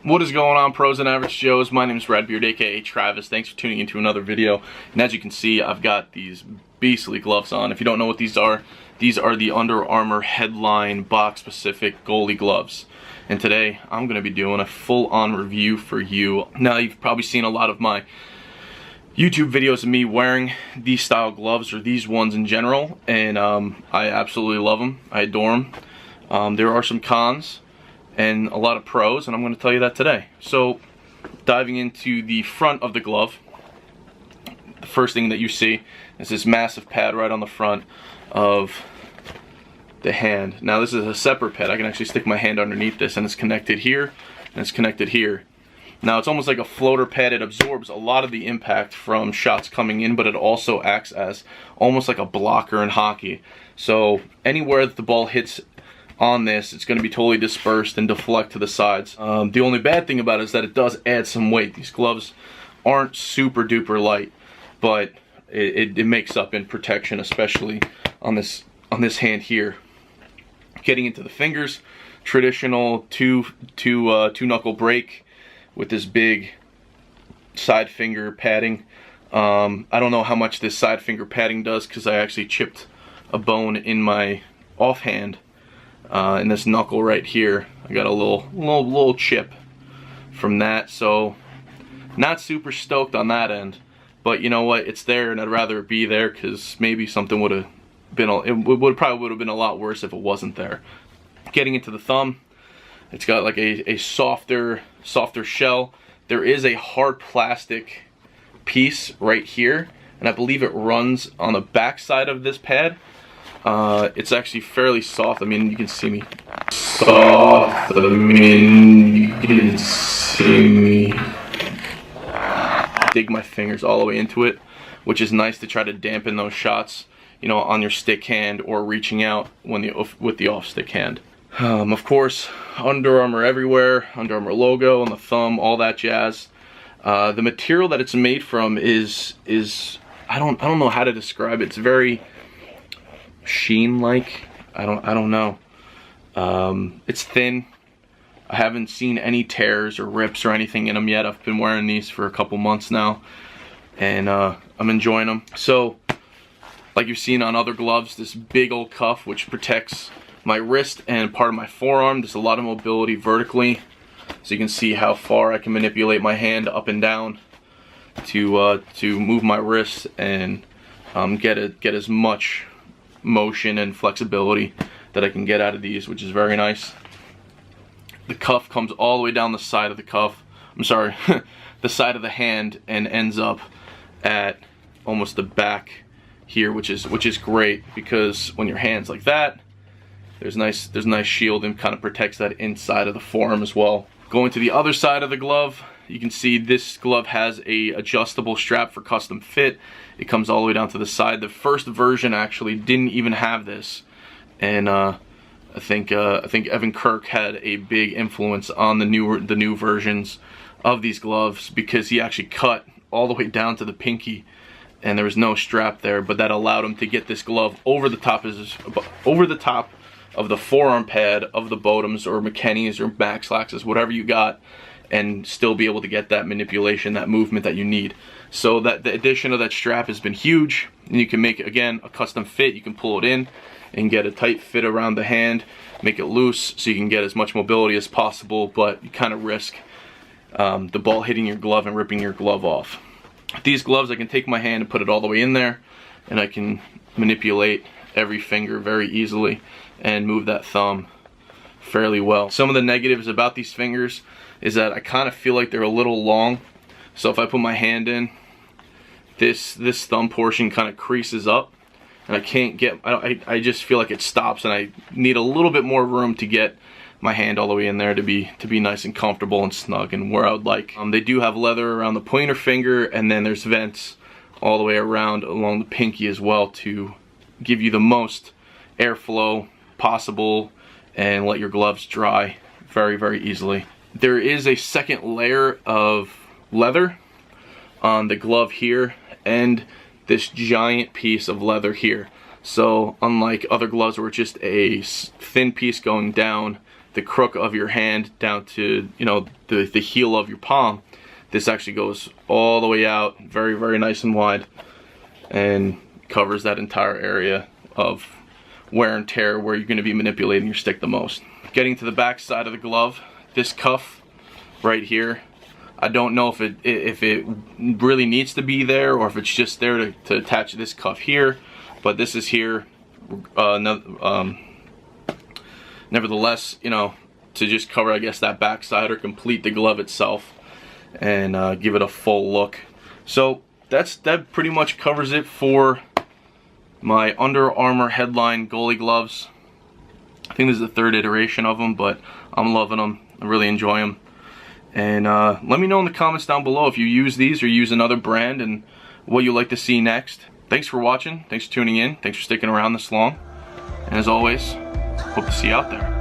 What is going on, pros and average Joes? My name is RedBeard, aka Travis. Thanks for tuning into another video. And as you can see, I've got these beastly gloves on. If you don't know what these are the Under Armour Headline Box Specific Goalie gloves. And today, I'm going to be doing a full-on review for you. Now, you've probably seen a lot of my YouTube videos of me wearing these style gloves, or these ones in general, and I absolutely love them. I adore them. There are some cons and a lot of pros, and I'm going to tell you that today. So, diving into the front of the glove, the first thing that you see is this massive pad right on the front of the hand. Now, this is a separate pad. I can actually stick my hand underneath this, and it's connected here, and it's connected here. Now, it's almost like a floater pad. It absorbs a lot of the impact from shots coming in, but it also acts as almost like a blocker in hockey. So anywhere that the ball hits on this, it's going to be totally dispersed and deflect to the sides. The only bad thing about it is that it does add some weight. These gloves aren't super duper light, but it makes up in protection, especially on this hand here. Getting into the fingers, traditional two knuckle break with this big side finger padding. I don't know how much this side finger padding does, because I actually chipped a bone in my offhand in this knuckle right here. I got a little chip from that, so not super stoked on that end. But you know what? It's there, and I'd rather it be there, because maybe something would have been. It probably would have been a lot worse if it wasn't there. Getting into the thumb, it's got like a softer shell. There is a hard plastic piece right here, and I believe it runs on the back side of this pad. It's actually fairly soft. I mean, you can see me. Soft. I mean, you can see me. Dig my fingers all the way into it, which is nice to try to dampen those shots, you know, on your stick hand or reaching out with the off stick hand. Of course, Under Armour everywhere, Under Armour logo on the thumb, all that jazz. The material that it's made from is I don't know how to describe it. It's very sheen-like. I don't know. It's thin. I haven't seen any tears or rips or anything in them yet. I've been wearing these for a couple months now, and I'm enjoying them. So, like you've seen on other gloves, this big old cuff which protects my wrist and part of my forearm. There's a lot of mobility vertically, so you can see how far I can manipulate my hand up and down to move my wrist and get as much motion and flexibility that I can get out of these, which is very nice. The cuff comes all the way down the side of the cuff. I'm sorry, the side of the hand, and ends up at almost the back here, which is great, because when your hand's like that, there's nice shield, and kind of protects that inside of the forearm as well. Going to the other side of the glove, you can see this glove has a adjustable strap for custom fit. It comes all the way down to the side. The first version actually didn't even have this, and I think Evan Kirk had a big influence on the new versions of these gloves, because he actually cut all the way down to the pinky, and there was no strap there, but that allowed him to get this glove over the top of the forearm pad of the Bottoms or McKenny's or Max Laxes, whatever you got, and still be able to get that manipulation, that movement that you need. So that the addition of that strap has been huge, and you can make, again, a custom fit. You can pull it in and get a tight fit around the hand, make it loose so you can get as much mobility as possible, but you kind of risk the ball hitting your glove and ripping your glove off. These gloves, I can take my hand and put it all the way in there, and I can manipulate every finger very easily and move that thumb fairly well. Some of the negatives about these fingers is that I kind of feel like they're a little long. So if I put my hand in, this thumb portion kind of creases up, and I can't get, I just feel like it stops, and I need a little bit more room to get my hand all the way in there to be nice and comfortable and snug and where I would like. They do have leather around the pointer finger, and then there's vents all the way around along the pinky as well to give you the most airflow possible and let your gloves dry very, very easily. There is a second layer of leather on the glove here and this giant piece of leather here. So unlike other gloves where it's just a thin piece going down, the crook of your hand down to, you know, the heel of your palm. This actually goes all the way out, very, very nice and wide, and covers that entire area of wear and tear where you're going to be manipulating your stick the most. Getting to the back side of the glove, this cuff right here, I don't know if it really needs to be there or if it's just there to attach this cuff here, but this is here. Nevertheless, you know, to just cover, I guess, that back side or complete the glove itself and give it a full look. So that pretty much covers it for my Under Armour Headline goalie gloves. I think this is the third iteration of them, but I'm loving them. I really enjoy them. And let me know in the comments down below if you use these or use another brand and what you'd like to see next. Thanks for watching. Thanks for tuning in. Thanks for sticking around this long. And as always, hope to see you out there.